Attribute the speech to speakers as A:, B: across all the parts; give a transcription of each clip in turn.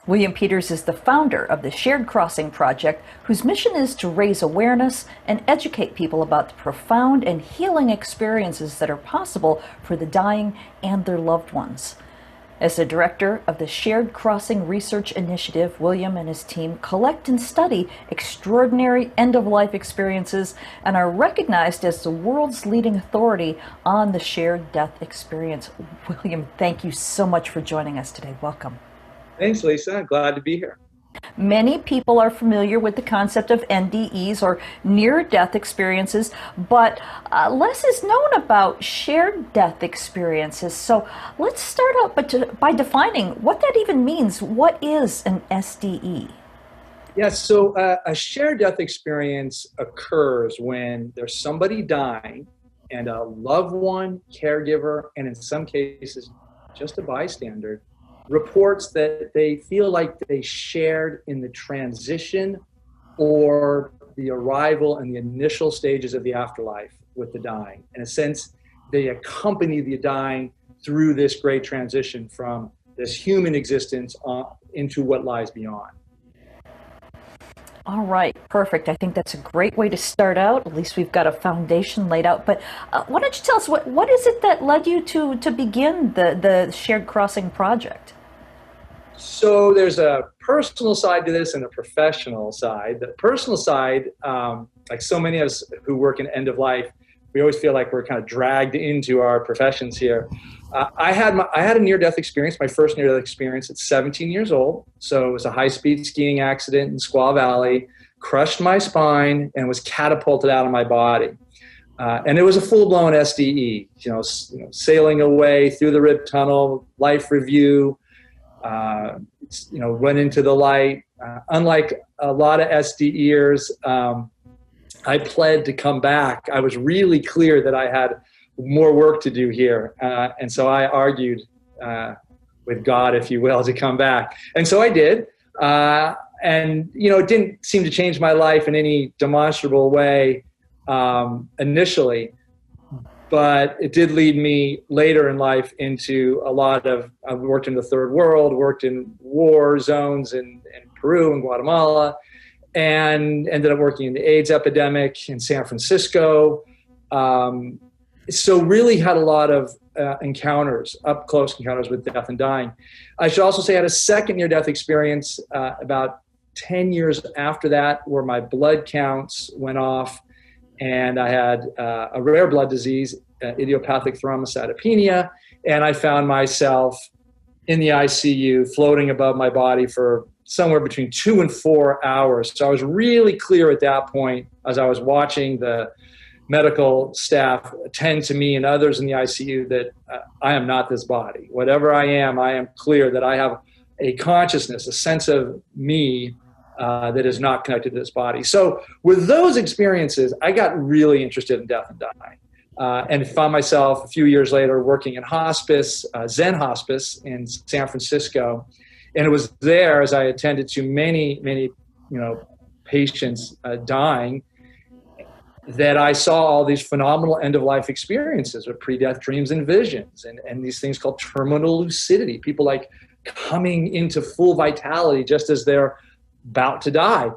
A: William Peters is the founder of the Shared Crossing Project, whose mission is to raise awareness and educate people about the profound and healing experiences that are possible for the dying and their loved ones. As the director of the Shared Crossing Research Initiative, William and his team collect and study extraordinary end-of-life experiences and are recognized as the world's leading authority on the shared death experience. William, thank you so much for joining us today. Welcome.
B: Thanks, Lisa. Glad to be here.
A: Many people are familiar with the concept of NDEs, or near-death experiences, but less is known about shared death experiences. So let's start out by defining what that even means. What is an SDE?
B: Yes, so a shared death experience occurs when there's somebody dying and a loved one, caregiver, and in some cases, just a bystander, reports that they feel like they shared in the transition or the arrival and the initial stages of the afterlife with the dying. In a sense, they accompany the dying through this great transition from this human existence into what lies beyond.
A: All right, perfect. I think that's a great way to start out. At least we've got a foundation laid out. But why don't you tell us, what is it that led you to begin the Shared Crossing Project?
B: So there's a personal side to this and a professional side. The personal side, like so many of us who work in end of life, we always feel like we're kind of dragged into our professions here. I had a near-death experience, my first near-death experience at 17 years old. So it was a high-speed skiing accident in Squaw Valley, crushed my spine, and was catapulted out of my body. And it was a full-blown SDE, sailing away through the rib tunnel, life review, went into the light. Unlike a lot of SDEers, I pled to come back. I was really clear that I had more work to do here. And so I argued with God, if you will, to come back. And so I did. And, it didn't seem to change my life in any demonstrable way initially. But it did lead me later in life into I worked in the third world, worked in war zones in Peru and Guatemala, and ended up working in the AIDS epidemic in San Francisco. So really had a lot of encounters, up close encounters with death and dying. I should also say I had a second near-death experience about 10 years after that, where my blood counts went off and I had a rare blood disease, idiopathic thrombocytopenia, and I found myself in the ICU floating above my body for somewhere between 2 and 4 hours. So I was really clear at that point, as I was watching the medical staff attend to me and others in the ICU, that I am not this body. Whatever I am clear that I have a consciousness, a sense of me that is not connected to this body. So with those experiences, I got really interested in death and dying, and found myself a few years later working in hospice, Zen hospice in San Francisco. And it was there, as I attended to many, patients dying, that I saw all these phenomenal end-of-life experiences with pre-death dreams and visions, and these things called terminal lucidity. People like coming into full vitality just as they're about to die.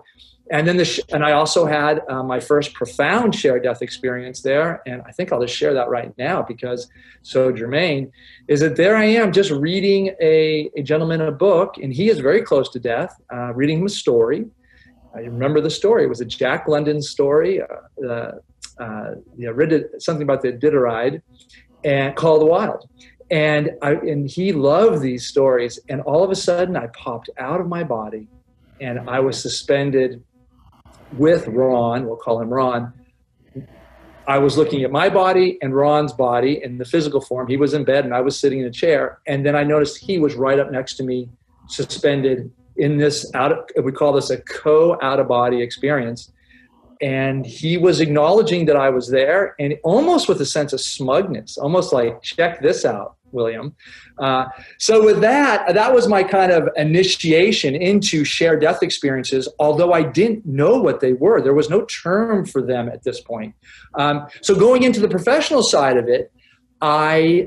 B: And then and I also had my first profound shared death experience there, and I think I'll just share that right now because so germane, is that there I am just reading a gentleman a book, and he is very close to death, reading him a story. I remember the story. It was a Jack London story, something about the Iditarod, and called The Wild. And he loved these stories, and all of a sudden I popped out of my body, and I was suspended with Ron, we'll call him Ron. I was looking at my body and Ron's body in the physical form. He was in bed and I was sitting in a chair. And then I noticed he was right up next to me, suspended in this we call this a co-out-of-body experience. And he was acknowledging that I was there, and almost with a sense of smugness, almost like, check this out, William. So with that was my kind of initiation into shared death experiences, although I didn't know what they were. There was no term for them at this point. So going into the professional side of it, I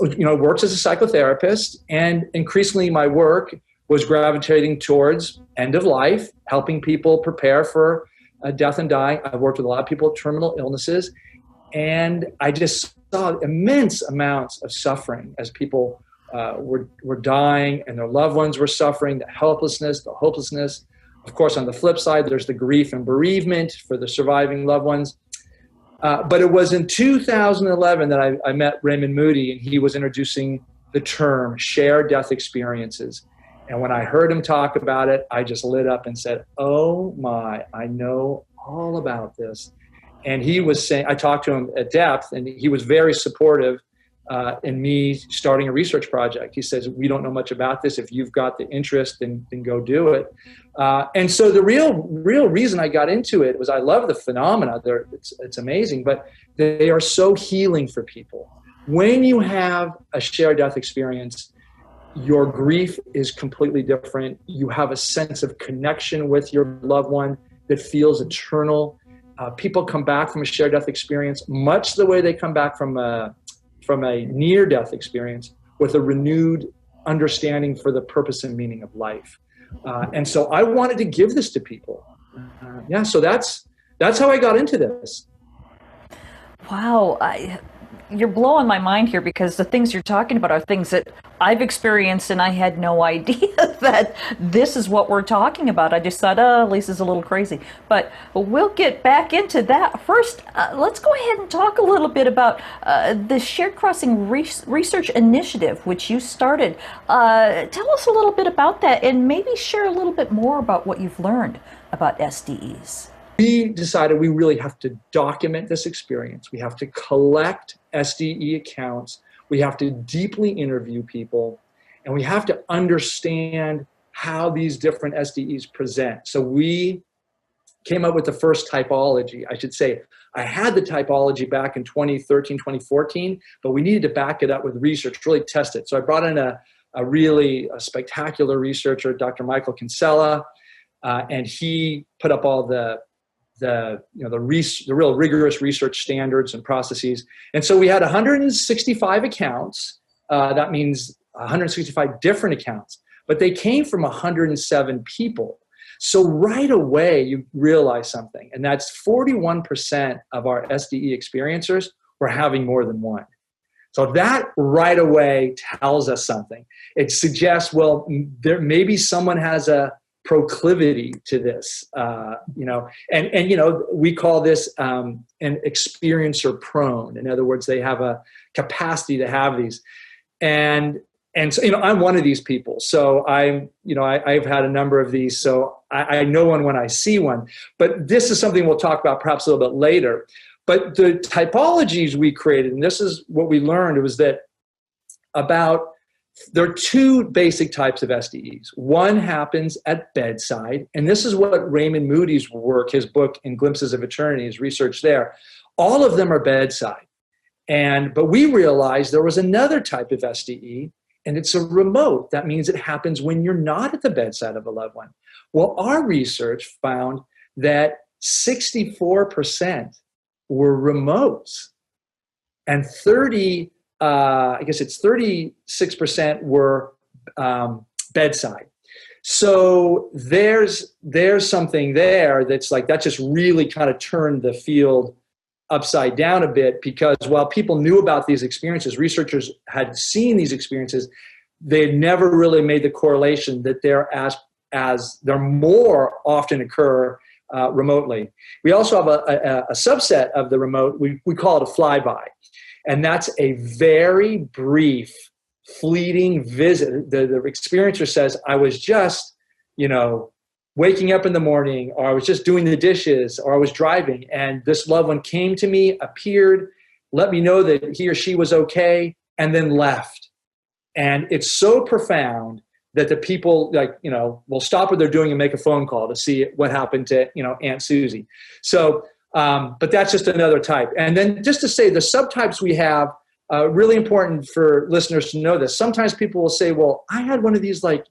B: worked as a psychotherapist, and increasingly my work was gravitating towards end of life, helping people prepare for death and dying. I've worked with a lot of people with terminal illnesses, and I just saw immense amounts of suffering as people were dying and their loved ones were suffering, the helplessness, the hopelessness. Of course, on the flip side, there's the grief and bereavement for the surviving loved ones. But it was in 2011 that I met Raymond Moody, and he was introducing the term shared death experiences. And when I heard him talk about it, I just lit up and said, oh my, I know all about this. And he was saying, I talked to him at depth, and he was very supportive in me starting a research project. He says, we don't know much about this. If you've got the interest, then go do it. And so the real reason I got into it was I love the phenomena. It's amazing, but they are so healing for people. When you have a shared death experience, your grief is completely different. You have a sense of connection with your loved one that feels eternal. People come back from a shared death experience much the way they come back from a near-death experience with a renewed understanding for the purpose and meaning of life. And so I wanted to give this to people. So that's how I got into this.
A: Wow. You're blowing my mind here, because the things you're talking about are things that I've experienced, and I had no idea that this is what we're talking about. I just thought, Lisa's a little crazy. But we'll get back into that. First, let's go ahead and talk a little bit about the Shared Crossing Research Initiative, which you started. Tell us a little bit about that, and maybe share a little bit more about what you've learned about SDEs.
B: We decided we really have to document this experience. We have to collect SDE accounts. We have to deeply interview people, and we have to understand how these different SDEs present. So we came up with the first typology. I should say, I had the typology back in 2013, 2014, but we needed to back it up with research, really test it. So I brought in a really spectacular researcher, Dr. Michael Kinsella, and he put up all the real rigorous research standards and processes. And so we had 165 accounts. That means 165 different accounts, but they came from 107 people. So right away, you realize something, and that's 41% of our SDE experiencers were having more than one. So that right away tells us something. It suggests, well, maybe someone has a proclivity to this, and we call this an experiencer prone. In other words, they have a capacity to have these, and so I'm one of these people. So I've had a number of these, so I know one when I see one. But this is something we'll talk about perhaps a little bit later. But the typologies we created, and this is what we learned, was that there are two basic types of SDEs. One happens at bedside, and this is what Raymond Moody's work, his book, In Glimpses of Eternity, his research there. All of them are bedside. But we realized there was another type of SDE, and it's a remote. That means it happens when you're not at the bedside of a loved one. Well, our research found that 64% were remotes, and 36% were bedside. So there's something there that's like, that just really kind of turned the field upside down a bit, because while people knew about these experiences, researchers had seen these experiences, they had never really made the correlation that they're more often occur remotely. We also have a subset of the remote, we call it a flyby. And that's a very brief, fleeting visit. The experiencer says, I was just, waking up in the morning, or I was just doing the dishes, or I was driving, and this loved one came to me, appeared, let me know that he or she was okay, and then left. And it's so profound that the people will stop what they're doing and make a phone call to see what happened to, Aunt Susie. So, but that's just another type. And then just to say the subtypes we have, really important for listeners to know this. Sometimes people will say, well, I had one of these like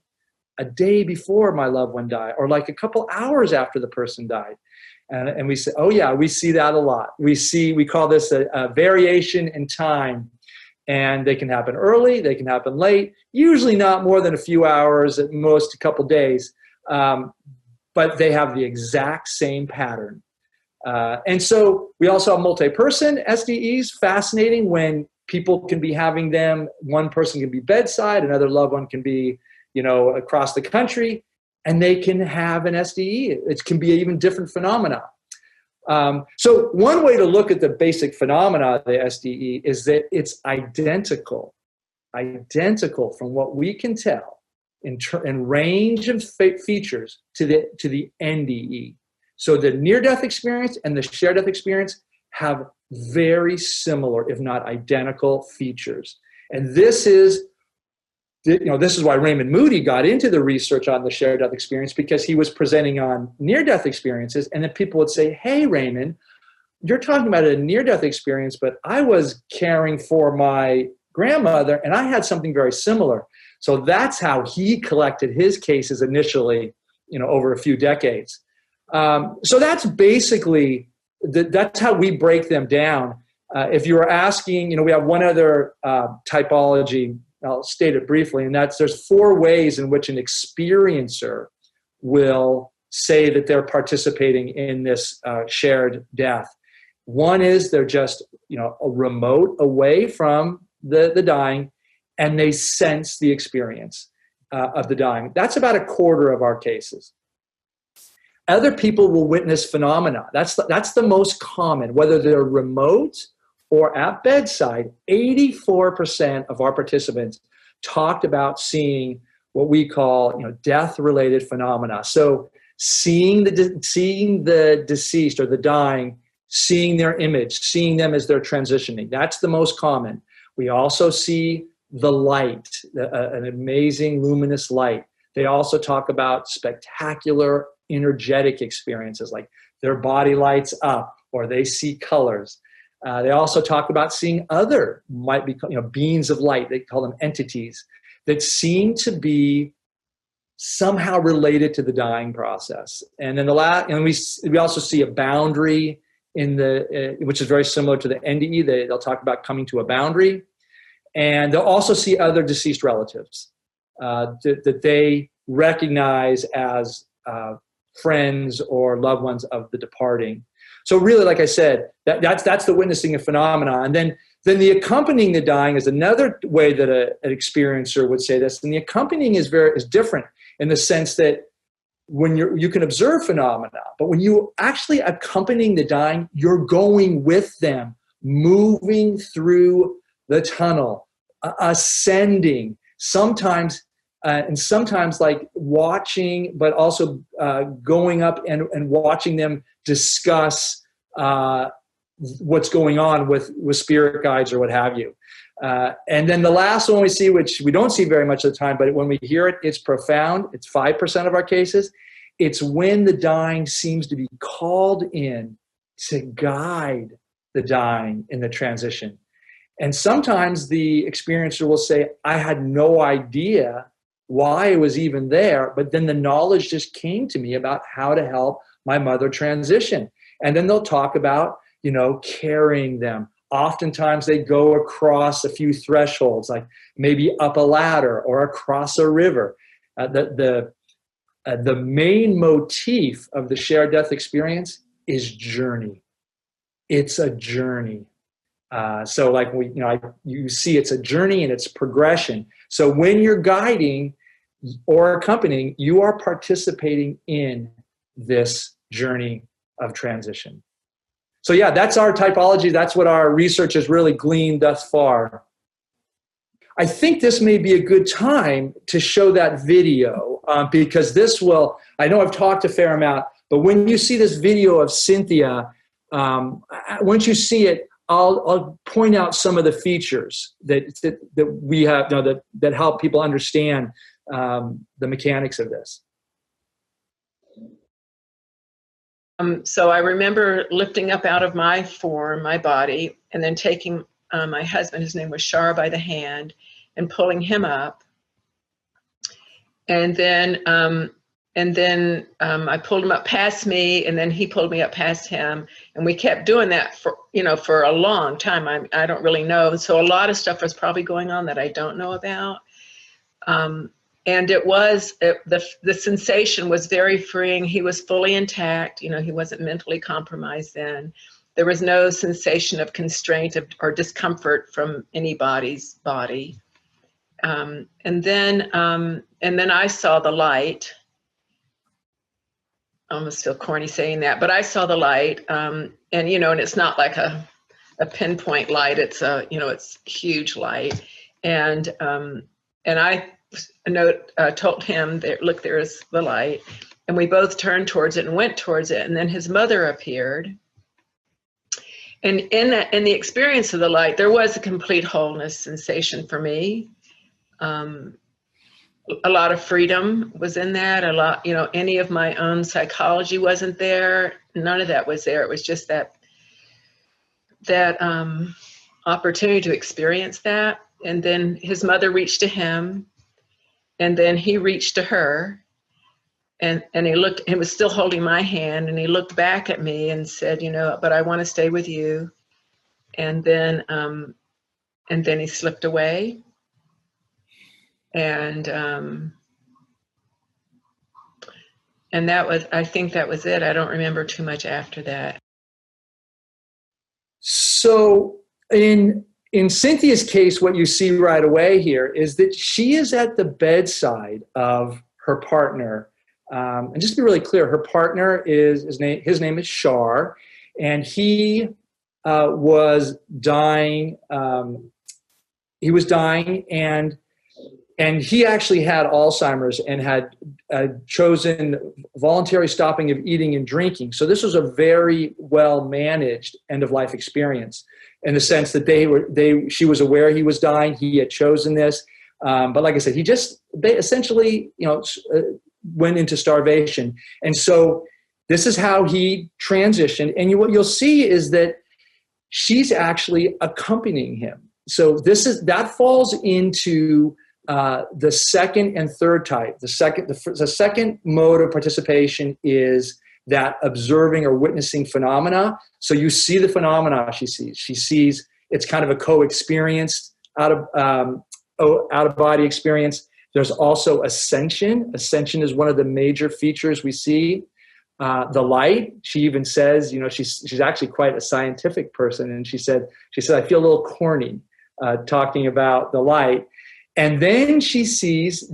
B: a day before my loved one died, or like a couple hours after the person died. And we say, oh yeah, we see that a lot. We call this a variation in time. And they can happen early, they can happen late, usually not more than a few hours, at most a couple days, but they have the exact same pattern. And so we also have multi-person SDEs, fascinating when people can be having them, one person can be bedside, another loved one can be, across the country, and they can have an SDE. It can be an even different phenomena. So one way to look at the basic phenomena of the SDE is that it's identical from what we can tell in range of features to the NDE. So the near-death experience and the shared death experience have very similar, if not identical, features. And this is why Raymond Moody got into the research on the shared death experience, because he was presenting on near-death experiences, and then people would say, hey, Raymond, you're talking about a near-death experience, but I was caring for my grandmother, and I had something very similar. So that's how he collected his cases initially, over a few decades. So that's basically, that's how we break them down. If you were asking, we have one other typology, I'll state it briefly, and there's 4 ways in which an experiencer will say that they're participating in this shared death. One is they're just, a remote away from the dying, and they sense the experience of the dying. That's about a quarter of our cases. Other people will witness phenomena. That's the most common, whether they're remote or at bedside. 84% of our participants talked about seeing what we call, death-related phenomena. So seeing the deceased or the dying, seeing their image, seeing them as they're transitioning. That's the most common. We also see the light, an amazing luminous light. They also talk about spectacular energetic experiences, like their body lights up or they see colors. They also talk about seeing other, might be, beings of light. They call them entities that seem to be somehow related to the dying process. And then we also see a boundary in which is very similar to the NDE. They'll talk about coming to a boundary, and they'll also see other deceased relatives that they recognize as friends or loved ones of the departing. So really, like I said, that's the witnessing of phenomena. And then the accompanying the dying is another way that an experiencer would say this. And the accompanying is different in the sense that when you can observe phenomena, but when you actually accompanying the dying, you're going with them, moving through the tunnel, ascending, sometimes like watching, but also going up and watching them discuss what's going on with spirit guides or what have you. And then the last one we see, which we don't see very much of the time, but when we hear it, it's profound. It's 5% of our cases. It's when the dying seems to be called in to guide the dying in the transition. And sometimes the experiencer will say, I had no idea why it was even there, but then the knowledge just came to me about how to help my mother transition. And then they'll talk about, carrying them. Oftentimes they go across a few thresholds, like maybe up a ladder or across a river. The main motif of the shared death experience is journey. It's a journey. So like you see it's a journey and it's progression. So when you're guiding or accompanying, you are participating in this journey of transition. So yeah, that's our typology. That's what our research has really gleaned thus far. I think this may be a good time to show that video because I know I've talked a fair amount, but when you see this video of Cynthia, once you see it, I'll point out some of the features that we have that help people understand the mechanics of this.
C: So I remember lifting up out of my form, my body, and then taking my husband, his name was Shar, by the hand and pulling him up. And then and then I pulled him up past me, and then he pulled me up past him, and we kept doing that for, for a long time. I don't really know. So a lot of stuff was probably going on that I don't know about. And the sensation was very freeing. He was fully intact. He wasn't mentally compromised then. There was no sensation of constraint or discomfort from anybody's body. And then I saw the light. I almost feel corny saying that, but I saw the light. And it's not like a pinpoint light. It's it's huge light. And I told him that, look, there's the light. And we both turned towards it and went towards it. And then his mother appeared. And in the experience of the light, there was a complete wholeness sensation for me. A lot of freedom was in that. A lot, any of my own psychology wasn't there. None of that was there. It was just that opportunity to experience that. And then his mother reached to him, and then he reached to her, and he was still holding my hand, and he looked back at me and said, but I want to stay with you. And then he slipped away. And I think that was it. I don't remember too much after that.
B: So in Cynthia's case, what you see right away here is that she is at the bedside of her partner. And just to be really clear, her partner his name is Shar, and he was dying. He was dying, and he actually had Alzheimer's and had chosen voluntary stopping of eating and drinking. So this was a very well managed end of life experience, in the sense that she was aware he was dying. He had chosen this, but like I said, they essentially went into starvation. And so this is how he transitioned. And what you'll see is that she's actually accompanying him. So that falls into the second and third type. The second mode of participation is that observing or witnessing phenomena. So you see the phenomena she sees. She sees it's kind of a co-experienced out of body experience. There's also ascension. Ascension is one of the major features we see. The light. She even says, she's actually quite a scientific person, and she said I feel a little corny talking about the light. And then she sees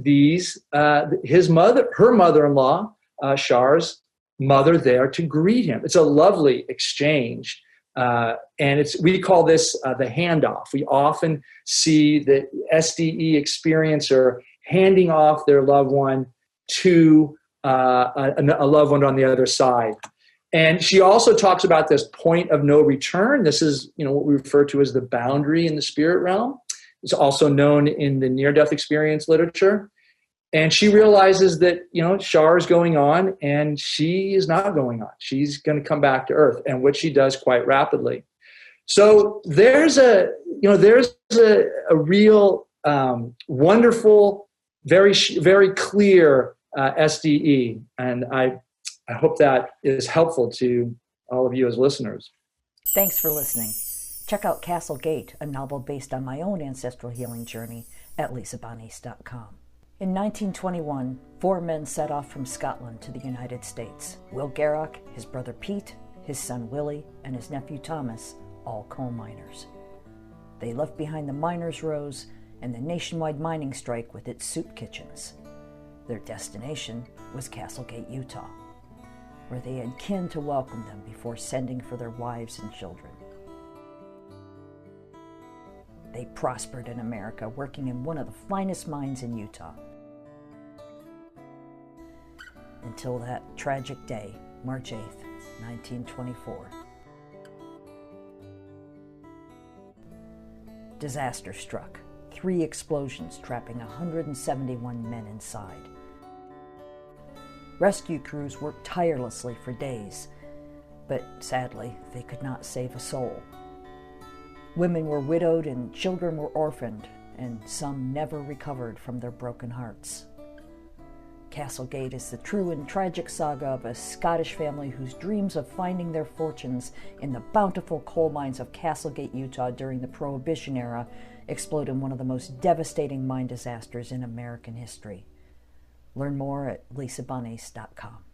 B: her mother-in-law, Shar's mother, there to greet him. It's a lovely exchange. And we call this the handoff. We often see the SDE experiencer handing off their loved one to a loved one on the other side. And she also talks about this point of no return. This is, what we refer to as the boundary in the spirit realm. It's also known in the near-death experience literature. And she realizes that, Shar is going on, and she is not going on. She's going to come back to Earth, and which she does quite rapidly. So there's a real wonderful, very, very clear SDE. And I hope that is helpful to all of you as listeners.
A: Thanks for listening. Check out Castle Gate, a novel based on my own ancestral healing journey, at lisabonis.com. In 1921, 4 men set off from Scotland to the United States. Will Garrock, his brother Pete, his son Willie, and his nephew Thomas, all coal miners. They left behind the miners' rows and the nationwide mining strike with its soup kitchens. Their destination was Castlegate, Utah, where they had kin to welcome them before sending for their wives and children. They prospered in America, working in one of the finest mines in Utah. Until that tragic day, March 8th, 1924. Disaster struck. 3 explosions, trapping 171 men inside. Rescue crews worked tirelessly for days, but sadly, they could not save a soul. Women were widowed and children were orphaned, and some never recovered from their broken hearts. Castlegate is the true and tragic saga of a Scottish family whose dreams of finding their fortunes in the bountiful coal mines of Castlegate, Utah during the Prohibition era explode in one of the most devastating mine disasters in American history. Learn more at lisabonis.com.